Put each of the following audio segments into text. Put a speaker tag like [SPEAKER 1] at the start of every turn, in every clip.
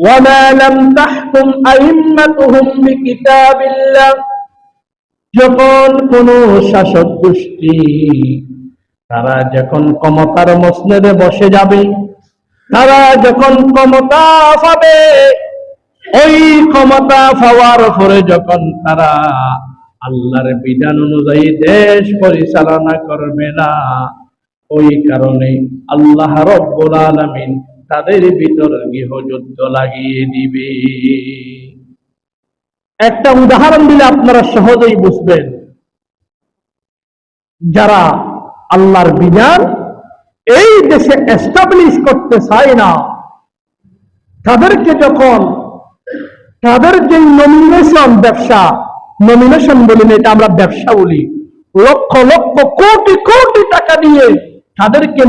[SPEAKER 1] ওয়ামা লাম তাহকুম আইম্মাতুহুম বিকিতাবিল্লাহ, যখন কোন শাসক গোষ্ঠী তারা যখন ক্ষমতার মসনদে বসে যাবে, তারা যখন ক্ষমতা পাবে, ওই ক্ষমতা পাওয়ার পরে যখন তারা আল্লাহর বিধান অনুযায়ী দেশ পরিচালনা করবে না, ওই কারণে আল্লাহ রাব্বুল আলামিন তাদের ভিতর গৃহযুদ্ধ লাগিয়ে দিবে। একটা উদাহরণ দিলে আপনারা সহজেই বুঝবেন। যারা আল্লাহর বিধান এই দেশে এস্টাবলিশ করতে চায় না, তাদেরকে যখন তাদের যে নমিনেশন, ব্যবসা, নমিনেশন বলি না, এটা আমরা ব্যবসা বলি, লক্ষ লক্ষ কোটি কোটি টাকা দিয়ে তাদেরকে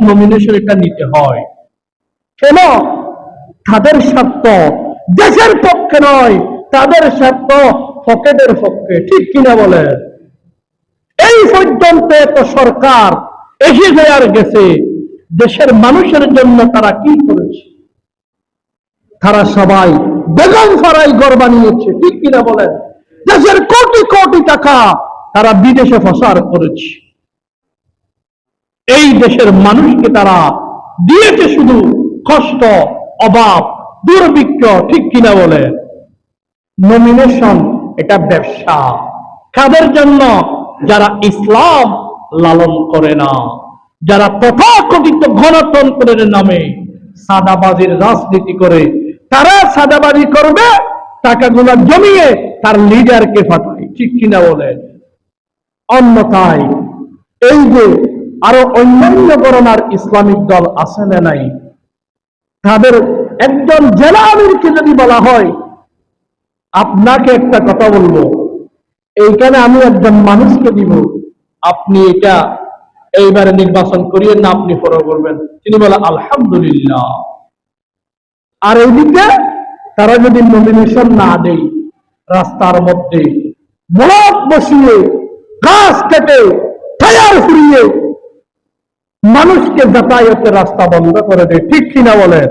[SPEAKER 1] নমিনেশন এটা নিতে হয়। কেন? তাদের স্বার্থ দেশের পক্ষে নয়, তাদের স্বার্থ পকেটের পক্ষে। ঠিক কিনা বলে? এই পর্যন্ত এত সরকার এসে আর গেছে, দেশের মানুষের জন্য তারা কি করেছে? তারা সবাই বেগম ফারাই ঘর বানিয়েছে। ঠিক কিনা বলেন? দেশের কোটি কোটি টাকা তারা বিদেশে প্রসার করেছে। এই দেশের মানুষকে তারা দিয়েছে শুধু কষ্ট, অভাব, দুর্ভিক্ষ। ঠিক কিনা বলে? নমিনেশন এটা ব্যবসা। কাদের জন্য? যারা ইসলাম লালন করে না, যারা তথাকথিত গণতন্ত্রের নামে সাদাবাজির রাজনীতি করে, তারা সাদাবাজি করবে, টাকাগুলো জমিয়ে তার লিডারকে পাঠায়। ঠিক কিনা বলে? অন্যথায় এই যে আরো অন্যান্য ধরনের ইসলামিক দল আছে না নাই, তাদের একজন জেলা আমিরকে যদি বলা হয়, আপনাকে একটা কথা বলবো, এইখানে আমি একজন মানুষকে দিব, আপনি এটা এইবারে নির্বাচন করিয়ে না, আপনি ফলো করবেন, তিনি বলে আলহামদুলিল্লাহ। আর এইদিকে তারা যদি নমিনেশন না দেয়, রাস্তার মধ্যে ব্লক বসিয়ে, গাছ কেটে, টায়ার ফুরিয়ে মানুষকে যাতায়াতের রাস্তা বন্ধ করে দেয়। ঠিক কিনা বলে?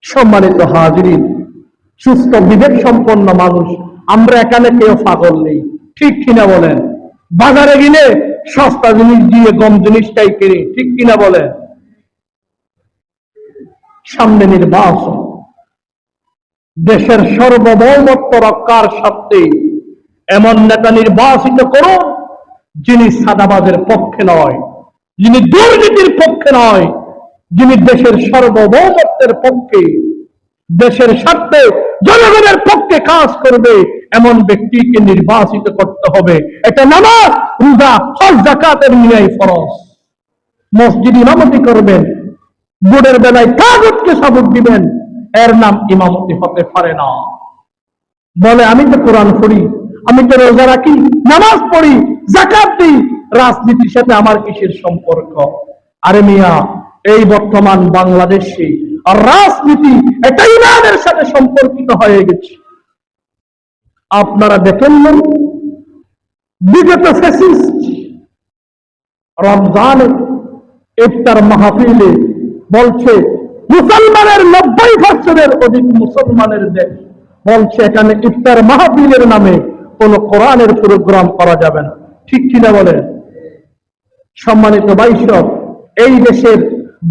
[SPEAKER 1] সম্মানিত হাজিরিন, সুস্থ বিবেক সম্পন্ন মানুষ আমরা, এখানে কেউ পাগল নেই। ঠিক কিনা বলেন? বাজারে গেলে সস্তা জিনিস দিয়ে গম জিনিসটাই কিনে। ঠিক কিনা বলেন? সামনে নির্বাচন, দেশের সার্বভৌমত্ব রক্ষার স্বার্থে এমন নেতা নির্বাচিত করুন যিনি সাদাবাজের পক্ষে নয়, যিনি দুর্নীতির পক্ষে নয়, যিনি দেশের সার্বভৌমত্বের পক্ষে, দেশের স্বার্থে জনগণের পক্ষে কাজ করবে, এমন ব্যক্তিকে নির্বাচিত করতে হবে। এটা নামাজ, রোজা, হজ, যাকাতের নিয়াই ফরজ। মসজিদ ইমামতি করবেন, ভোটের বেলায় কাগজকে সাবুক দিবেন, এর নাম ইমামতি হতে পারে না। বলে আমি তো কোরআন পড়ি, আমি তো রোজা রাখি, নামাজ পড়ি, যাকাত দিই, রাজনীতির সাথে আমার কিসের সম্পর্ক? আরে মিয়া, এই বর্তমান বাংলাদেশে আর রাজনীতি এটা ইমানের সাথে সম্পর্কিত হয়ে গেছে। আপনারা দেখেন না, বিগত ফ্যাসিস্ট রমজানের ইফতার মাহফিলে বলছে মুসলমানের 90% অধিক মুসলমানের দেশ, বলছে এখানে ইফতার মাহফিলের নামে কোন কোরআনের প্রোগ্রাম করা যাবে না। ঠিক কিনা বলে? সম্মানিত ভাইসব, এই দেশের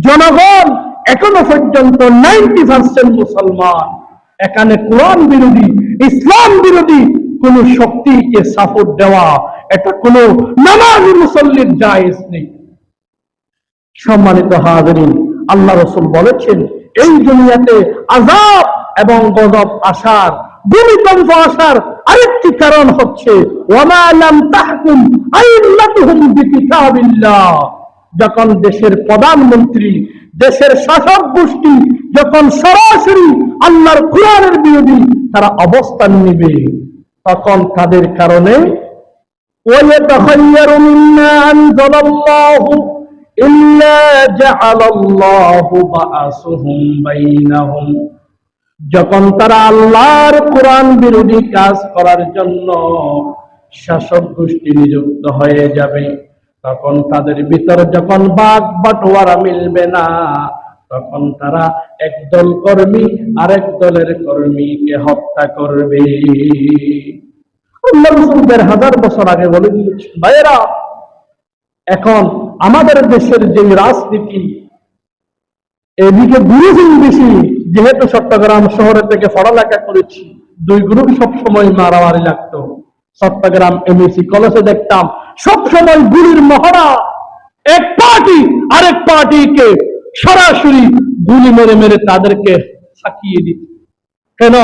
[SPEAKER 1] জনগণ এখনো পর্যন্ত 90% মুসলমান। এখানে কোরআন বিরোধী, ইসলাম বিরোধী কোন শক্তিকে সাপোর্ট দেওয়া, এটা কোন নামাজি মুসল্লির জায়েজ নেই। সম্মানিত হাজিরিন, আল্লাহ রাসূল বলেছেন এই দুনিয়াতে আযাব এবং গজব আসার, ভূমিকম্প আসার আরেকটি কারণ হচ্ছে ওয়ামা লাম তাহকুম আইম্মাতুহুম বিকিতাবিল্লাহ। যখন দেশের প্রধানমন্ত্রী, দেশের শাসক গোষ্ঠী যখন সরাসরি আল্লাহর কোরআনের বিরোধী তারা অবস্থান নেবে, তখন তাদের কারণে ওয়ায়াতাখায়্যারু মিম্মা আনজালাল্লাহু ইল্লা জাআলাল্লাহু বা'আসুহুম বাইনাহুম। যখন তারা আল্লাহর কোরআন বিরোধী কাজ করার জন্য শাসক গোষ্ঠী নিযুক্ত হয়ে যাবে, তখন তাদের ভিতর যখন বাক বাটোয়ারা মিলবে না, তখন তারা একদল কর্মী আরেক দলের কর্মীকে হত্যা করবে। আল্লাহ রাসূল ১৫০০ বছর আগে বলে দিয়েছেন। ভাইয়েরা, এখন আমাদের দেশের যে রাজনীতি, এদিকে গুরুজন বেশি, যেহেতু চট্টগ্রাম শহরে থেকে পড়ালেখা করেছি, দুই গ্রুপ সবসময় মারামারি লাগতো। চট্টগ্রাম এমএসি কলেজে দেখতাম সবসময় গুলির মহড়া, এক পার্টি আরেক পার্টিকে সরাসরি গুলি মেরে মেরে তাদেরকে ফাঁকিয়ে দিত। কেন?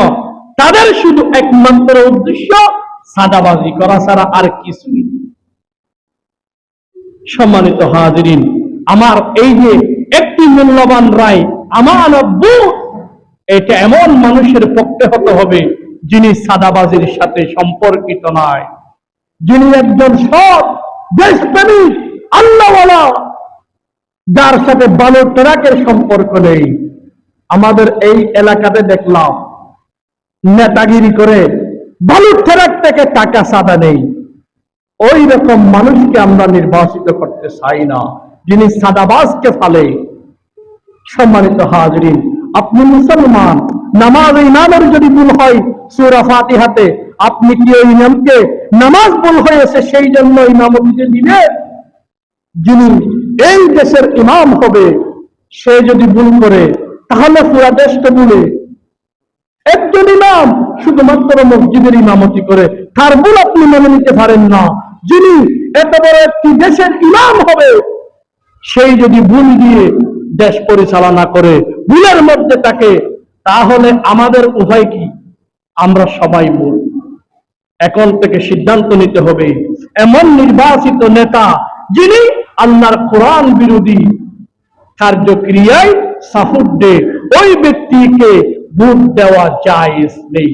[SPEAKER 1] তাদের শুধু একমাত্র উদ্দেশ্য সাদাবাজি করা ছাড়া আর কিছুই। সম্মানিত হাজিরিন, আমার এই যে একটি মূল্যবান রায় আমানত বোধ, এটা এমন মানুষের পক্ষে হতে হবে যিনি সাদাবাজির সাথে সম্পর্কিত নয়, যিনি একজন সৎ দেশপ্রেমিক আল্লাহওয়ালা, যার সাথে বালু ট্রাকের সম্পর্ক নেই। আমাদের এই এলাকাতে দেখলাম নেতাগিরি করে বালু ট্রাক থেকে টাকা সাদা নেই। ওই রকম মানুষকে আমরা নির্বাচিত করতে চাই না, যিনি সাদাবাজকে ফালে। সম্মানিত হাজরিন, আপনি মুসলমান, নামাজ ইমামের যদি ভুল হয় সূরা ফাতিহাতে, আপনি কি ওই ইমামকে নামাজ ভুল হয়েছে সেই জন্য ইমামতিতে দিবে? যিনি এই দেশের ইমাম হবে সে যদি ভুল করে তাহলে পুরা দেশটা ভুলে। একজন ইমাম শুধুমাত্র মসজিদের ইমামতি করে, তার ভুল আপনি মেনে নিতে পারেন না। যিনি এত বড় একটি দেশের ইমাম হবে সেই যদি ভুল দিয়ে দেশ পরিচালনা করে, ভুলের মধ্যে থাকে, তাহলে আমাদের উপায় কি? আমরা সবাই ভুল। এখন থেকে সিদ্ধান্ত নিতে হবে এমন নির্বাচিত নেতা যিনি আল্লাহর কোরআন বিরোধী কার্যক্রিয়ায় সাপোর্ট দেয়, ওই ব্যক্তিকে ভোট দেওয়া জায়েজ নেই।